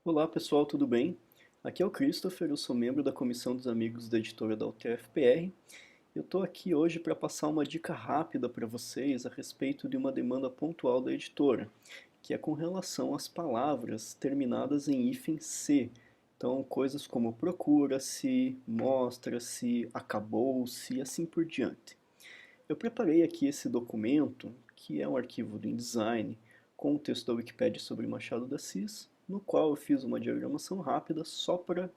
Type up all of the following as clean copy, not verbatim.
Olá pessoal, tudo bem? Aqui é o Christopher, eu sou membro da Comissão dos Amigos da Editora da UTF-PR. Eu estou aqui hoje para passar uma dica rápida para vocês a respeito de uma demanda pontual da editora, que é com relação às palavras terminadas em hífen C. Então, coisas como procura-se, mostra-se, acabou-se e assim por diante. Eu preparei aqui esse documento, que é um arquivo do InDesign, com o texto da Wikipédia sobre Machado de Assis, no qual eu fiz uma diagramação rápida só para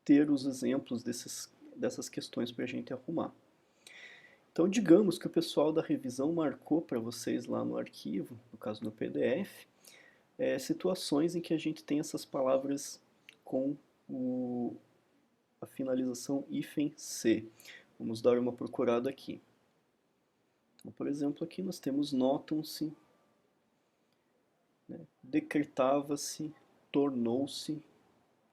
ter os exemplos dessas questões para a gente arrumar. Então, digamos que o pessoal da revisão marcou para vocês lá no arquivo, no caso no PDF, situações em que a gente tem essas palavras com a finalização hífen C. Vamos dar uma procurada aqui. Então, por exemplo, aqui nós temos notam-se, né, decretava-se, tornou-se,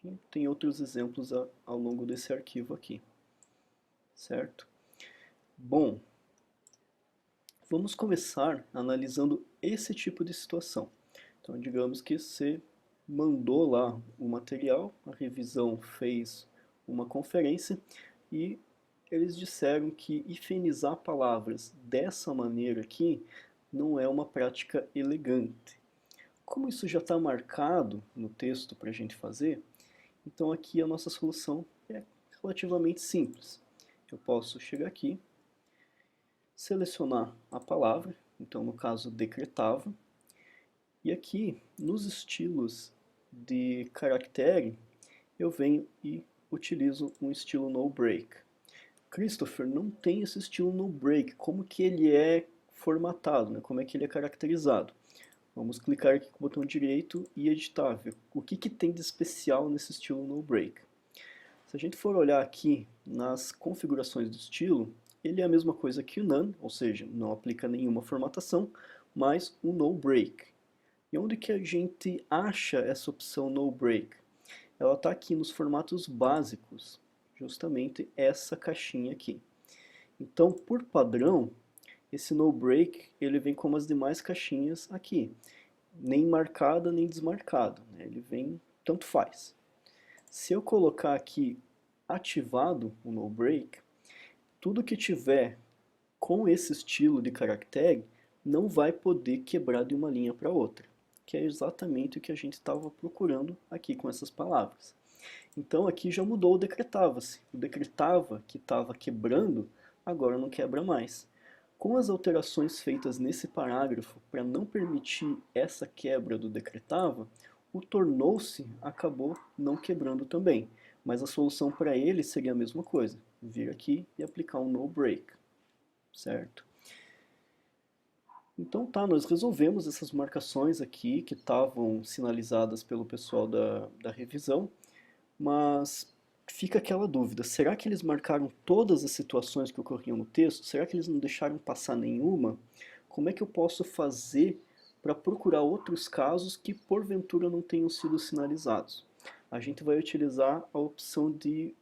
e tem outros exemplos ao longo desse arquivo aqui, certo? Bom, vamos começar analisando esse tipo de situação. Então, digamos que você mandou lá o material, a revisão fez uma conferência e eles disseram que hifenizar palavras dessa maneira aqui não é uma prática elegante. Como isso já está marcado no texto para a gente fazer, então aqui a nossa solução é relativamente simples. Eu posso chegar aqui, selecionar a palavra, então no caso decretava, e aqui nos estilos de caractere eu venho e utilizo um estilo no break. Christopher, não tem esse estilo no break, como que ele é formatado, né? Como é que ele é caracterizado? Vamos clicar aqui com o botão direito e editar, ver o que tem de especial nesse estilo no break. Se a gente for olhar aqui nas configurações do estilo, ele é a mesma coisa que o none, ou seja, não aplica nenhuma formatação, mas o no break. E onde que a gente acha essa opção no break? Ela está aqui nos formatos básicos, justamente essa caixinha aqui. Então, por padrão, esse no break ele vem como as demais caixinhas aqui, nem marcada nem desmarcada, né? Ele vem tanto faz. Se eu colocar aqui ativado o no break, tudo que tiver com esse estilo de caractere não vai poder quebrar de uma linha para outra, que é exatamente o que a gente estava procurando aqui com essas palavras. Então aqui já mudou o decretava-se. O decretava que estava quebrando, agora não quebra mais. Com as alterações feitas nesse parágrafo para não permitir essa quebra do decretava, o tornou-se acabou não quebrando também. Mas a solução para ele seria a mesma coisa. Vir aqui e aplicar um no break. Certo? Então tá, nós resolvemos essas marcações aqui que estavam sinalizadas pelo pessoal da revisão. Mas fica aquela dúvida, será que eles marcaram todas as situações que ocorriam no texto? Será que eles não deixaram passar nenhuma? Como é que eu posso fazer para procurar outros casos que porventura não tenham sido sinalizados? A gente vai utilizar a opção de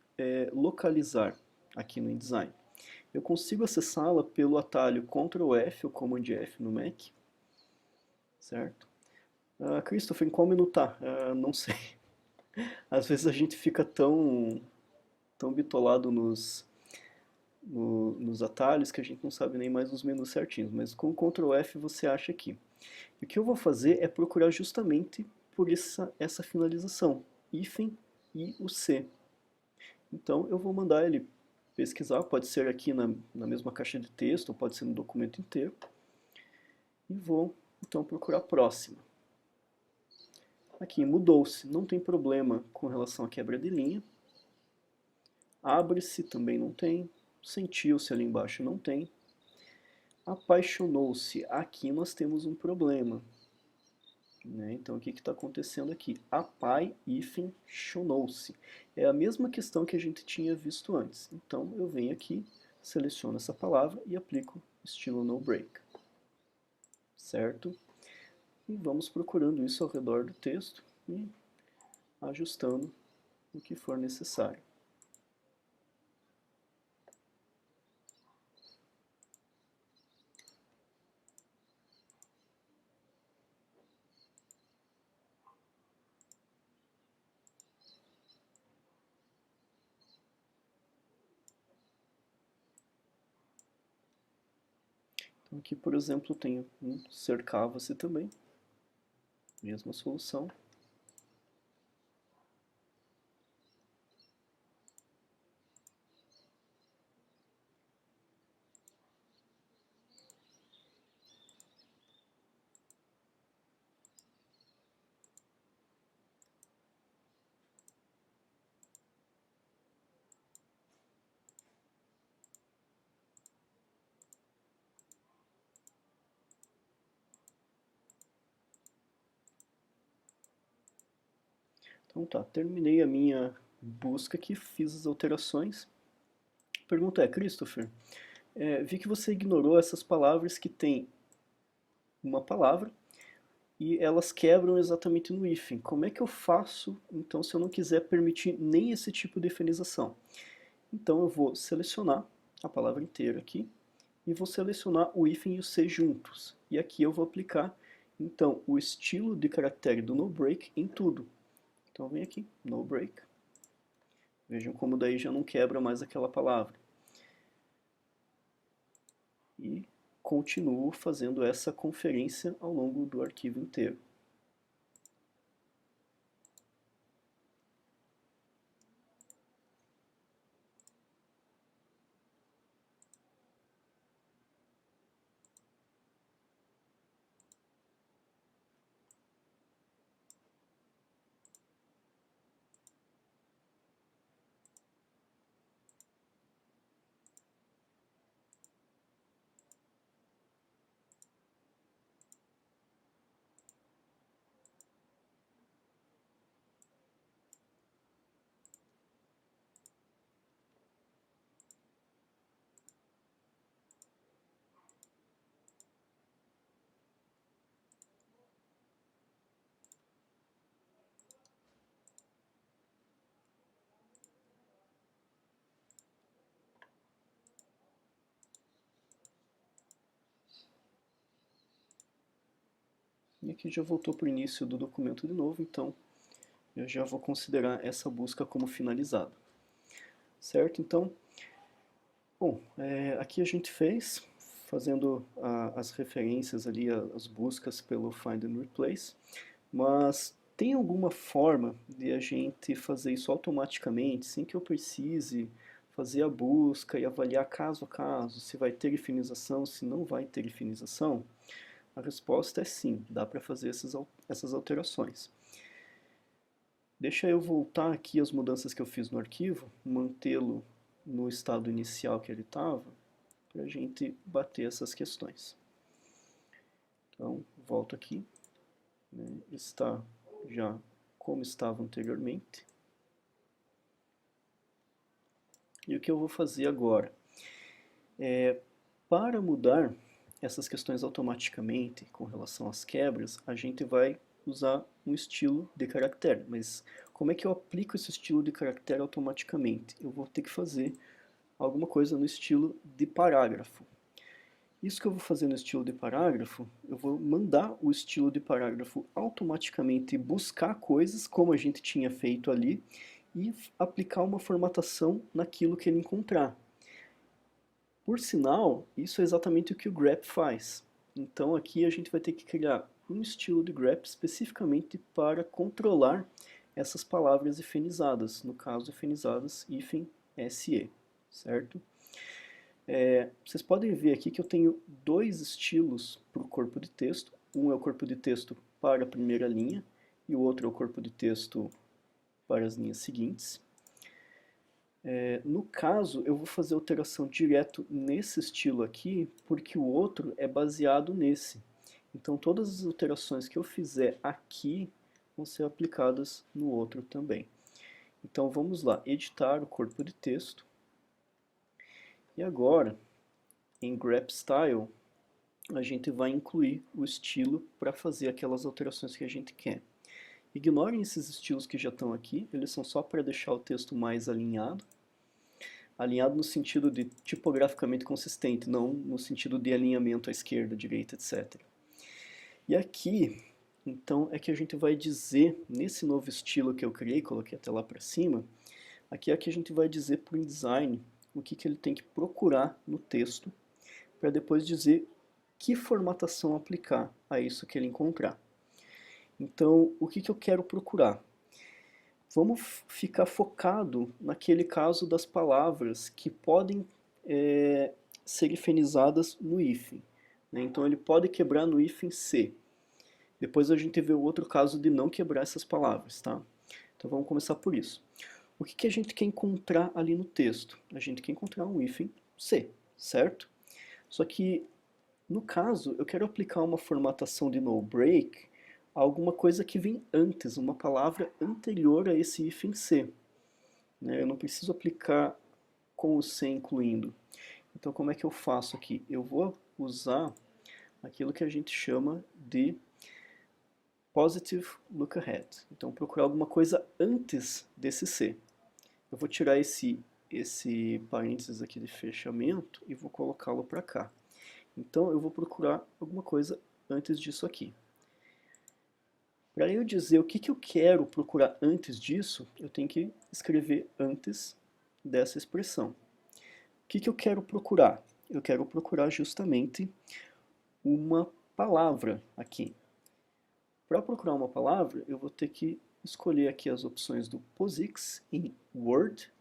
localizar aqui no InDesign. Eu consigo acessá-la pelo atalho Ctrl F ou Command F no Mac, certo? Christopher, em qual menu tá? Não sei. Às vezes a gente fica tão bitolado nos atalhos que a gente não sabe nem mais os menus certinhos, mas com o Ctrl F você acha aqui. E o que eu vou fazer é procurar justamente por essa finalização, hífen e o C. Então eu vou mandar ele pesquisar, pode ser aqui na mesma caixa de texto, ou pode ser no documento inteiro, e vou então procurar próxima. Aqui mudou-se, não tem problema com relação à quebra de linha. Abre-se também não tem. Sentiu-se ali embaixo não tem. Apaixonou-se. Aqui nós temos um problema. Né? Então o que está acontecendo aqui? Apaixonou-se. É a mesma questão que a gente tinha visto antes. Então eu venho aqui, seleciono essa palavra e aplico estilo no break. Certo? E vamos procurando isso ao redor do texto e ajustando o que for necessário. Então aqui, por exemplo, eu tenho um cercava-se também, mesma solução. Então tá, terminei a minha busca aqui, fiz as alterações. A pergunta é, Christopher, vi que você ignorou essas palavras que tem uma palavra e elas quebram exatamente no hífen. Como é que eu faço, então, se eu não quiser permitir nem esse tipo de efenização? Então eu vou selecionar a palavra inteira aqui e vou selecionar o hífen e o C juntos. E aqui eu vou aplicar, então, o estilo de caractere do NoBreak em tudo. Então vem aqui, NoBreak. Vejam como daí já não quebra mais aquela palavra. E continuo fazendo essa conferência ao longo do arquivo inteiro. E aqui já voltou para o início do documento de novo, então eu já vou considerar essa busca como finalizada. Certo? Então, bom, aqui a gente fez, fazendo as referências ali, as buscas pelo Find and Replace, mas tem alguma forma de a gente fazer isso automaticamente, sem que eu precise fazer a busca e avaliar caso a caso, se vai ter efinização, se não vai ter efinização? A resposta é sim, dá para fazer essas alterações. Deixa eu voltar aqui as mudanças que eu fiz no arquivo, mantê-lo no estado inicial que ele estava, para a gente bater essas questões. Então, volto aqui, né, está já como estava anteriormente. E o que eu vou fazer agora? Para mudar essas questões automaticamente com relação às quebras, a gente vai usar um estilo de caractere. Mas como é que eu aplico esse estilo de caractere automaticamente? Eu vou ter que fazer alguma coisa no estilo de parágrafo. Isso que eu vou fazer no estilo de parágrafo, eu vou mandar o estilo de parágrafo automaticamente buscar coisas, como a gente tinha feito ali, e aplicar uma formatação naquilo que ele encontrar. Por sinal, isso é exatamente o que o grep faz. Então aqui a gente vai ter que criar um estilo de grep especificamente para controlar essas palavras efenizadas, no caso efenizadas hífen SE, certo? Vocês podem ver aqui que eu tenho dois estilos para o corpo de texto. Um é o corpo de texto para a primeira linha e o outro é o corpo de texto para as linhas seguintes. No caso, eu vou fazer alteração direto nesse estilo aqui, porque o outro é baseado nesse. Então todas as alterações que eu fizer aqui vão ser aplicadas no outro também. Então vamos lá, editar o corpo de texto. E agora, em grep style, a gente vai incluir o estilo para fazer aquelas alterações que a gente quer. Ignorem esses estilos que já estão aqui, eles são só para deixar o texto mais alinhado. Alinhado no sentido de tipograficamente consistente, não no sentido de alinhamento à esquerda, à direita, etc. E aqui, então, é que a gente vai dizer, nesse novo estilo que eu criei, coloquei até lá para cima, aqui é que a gente vai dizer para o InDesign o que ele tem que procurar no texto, para depois dizer que formatação aplicar a isso que ele encontrar. Então, o que eu quero procurar? Vamos ficar focado naquele caso das palavras que podem ser hifenizadas no hífen, né? Então ele pode quebrar no hífen C. Depois a gente vê o outro caso de não quebrar essas palavras, tá? Então vamos começar por isso. O que a gente quer encontrar ali no texto? A gente quer encontrar um hífen C, certo? Só que, no caso, eu quero aplicar uma formatação de no break a alguma coisa que vem antes, uma palavra anterior a esse hífen C, né? Eu não preciso aplicar com o C incluindo. Então como é que eu faço aqui? Eu vou usar aquilo que a gente chama de positive look ahead. Então procurar alguma coisa antes desse C. Eu vou tirar esse parênteses aqui de fechamento e vou colocá-lo para cá. Então eu vou procurar alguma coisa antes disso aqui. Para eu dizer o que eu quero procurar antes disso, eu tenho que escrever antes dessa expressão. O que eu quero procurar? Eu quero procurar justamente uma palavra aqui. Para procurar uma palavra, eu vou ter que escolher aqui as opções do POSIX em Word.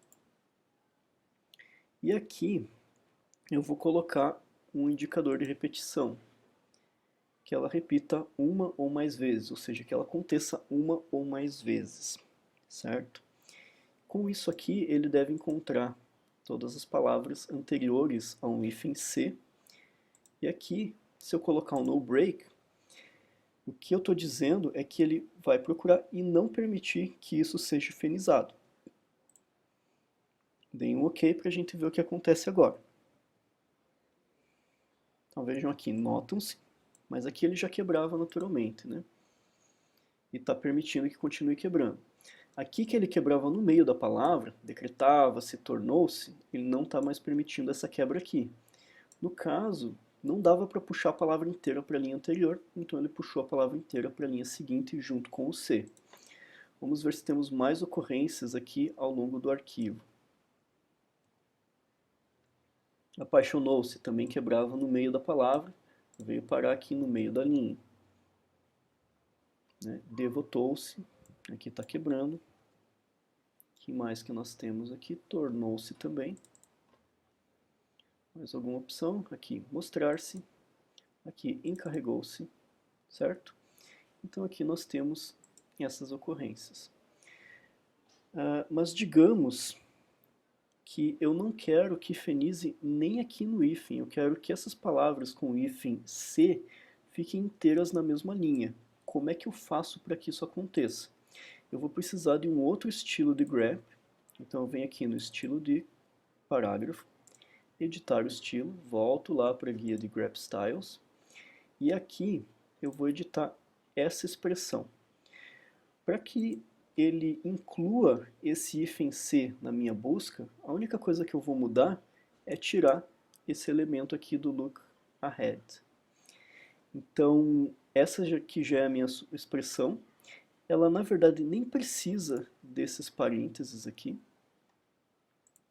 E aqui eu vou colocar um indicador de repetição, que ela repita uma ou mais vezes, ou seja, que ela aconteça uma ou mais vezes, certo? Com isso aqui, ele deve encontrar todas as palavras anteriores a um hífen C. E aqui, se eu colocar um no break, o que eu estou dizendo é que ele vai procurar e não permitir que isso seja hifenizado. Dei um OK para a gente ver o que acontece agora. Então vejam aqui, notam-se, mas aqui ele já quebrava naturalmente, né? E está permitindo que continue quebrando. Aqui que ele quebrava no meio da palavra, decretava, se tornou-se, ele não está mais permitindo essa quebra aqui. No caso, não dava para puxar a palavra inteira para a linha anterior, então ele puxou a palavra inteira para a linha seguinte junto com o C. Vamos ver se temos mais ocorrências aqui ao longo do arquivo. Apaixonou-se também quebrava no meio da palavra, veio parar aqui no meio da linha. Né? Devotou-se, aqui está quebrando. O que mais que nós temos aqui? Tornou-se também. Mais alguma opção? Aqui, mostrar-se. Aqui, encarregou-se, certo? Então aqui nós temos essas ocorrências. Mas digamos que eu não quero que hifenize nem aqui no hífen. Eu quero que essas palavras com o hífen C fiquem inteiras na mesma linha. Como é que eu faço para que isso aconteça? Eu vou precisar de um outro estilo de grep. Então eu venho aqui no estilo de parágrafo, editar o estilo, volto lá para a guia de grep styles, e aqui eu vou editar essa expressão. Para que ele inclua esse hífen C na minha busca, a única coisa que eu vou mudar é tirar esse elemento aqui do look ahead. Então, essa aqui já é a minha expressão. Ela, na verdade, nem precisa desses parênteses aqui.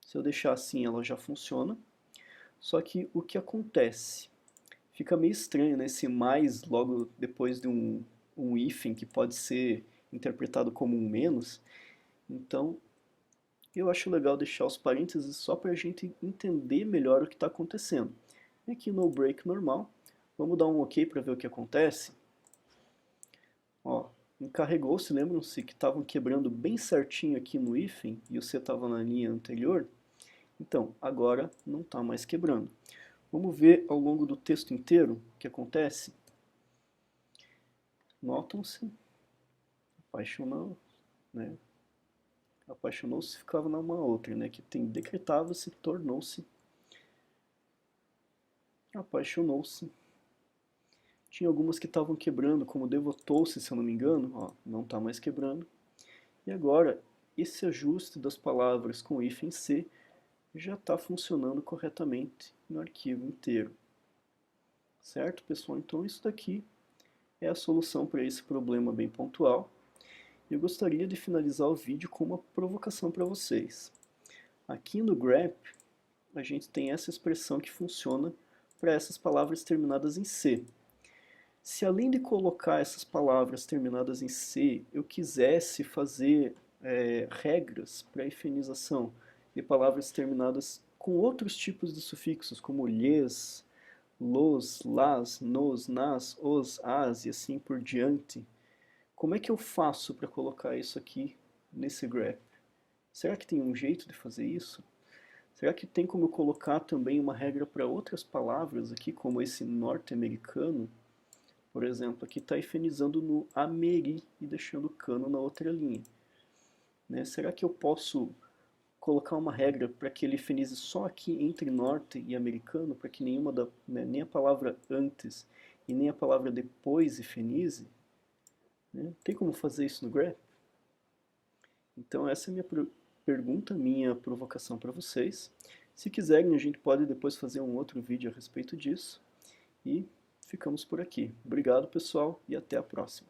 Se eu deixar assim, ela já funciona. Só que o que acontece? Fica meio estranho, né? Esse mais logo depois de um hífen que pode ser interpretado como um menos. Então, eu acho legal deixar os parênteses só para a gente entender melhor o que está acontecendo. E aqui no break normal, vamos dar um OK para ver o que acontece. Ó, encarregou-se, lembram-se que estavam quebrando bem certinho aqui no hífen e o C estava na linha anterior? Então, agora não está mais quebrando. Vamos ver ao longo do texto inteiro o que acontece. Notam-se, apaixonou, né? Apaixonou-se ficava numa outra, né? Que tem decretava-se, tornou-se, apaixonou-se. Tinha algumas que estavam quebrando, como devotou-se, se eu não me engano, ó, não está mais quebrando. E agora, esse ajuste das palavras com hífen C já está funcionando corretamente no arquivo inteiro. Certo, pessoal? Então isso daqui é a solução para esse problema bem pontual. Eu gostaria de finalizar o vídeo com uma provocação para vocês. Aqui no grep, a gente tem essa expressão que funciona para essas palavras terminadas em C. Se além de colocar essas palavras terminadas em C, eu quisesse fazer regras para a hifenização de palavras terminadas com outros tipos de sufixos, como lhes, los, las, nos, nas, os, as e assim por diante, como é que eu faço para colocar isso aqui nesse grep? Será que tem um jeito de fazer isso? Será que tem como eu colocar também uma regra para outras palavras aqui, como esse norte-americano? Por exemplo, aqui está hifenizando no ameri e deixando o cano na outra linha. Né? Será que eu posso colocar uma regra para que ele hifenize só aqui entre norte e americano, para que nem a palavra antes e nem a palavra depois hifenize? Né? Tem como fazer isso no grep? Então essa é a minha pergunta, minha provocação para vocês. Se quiserem, a gente pode depois fazer um outro vídeo a respeito disso. E ficamos por aqui. Obrigado, pessoal, e até a próxima.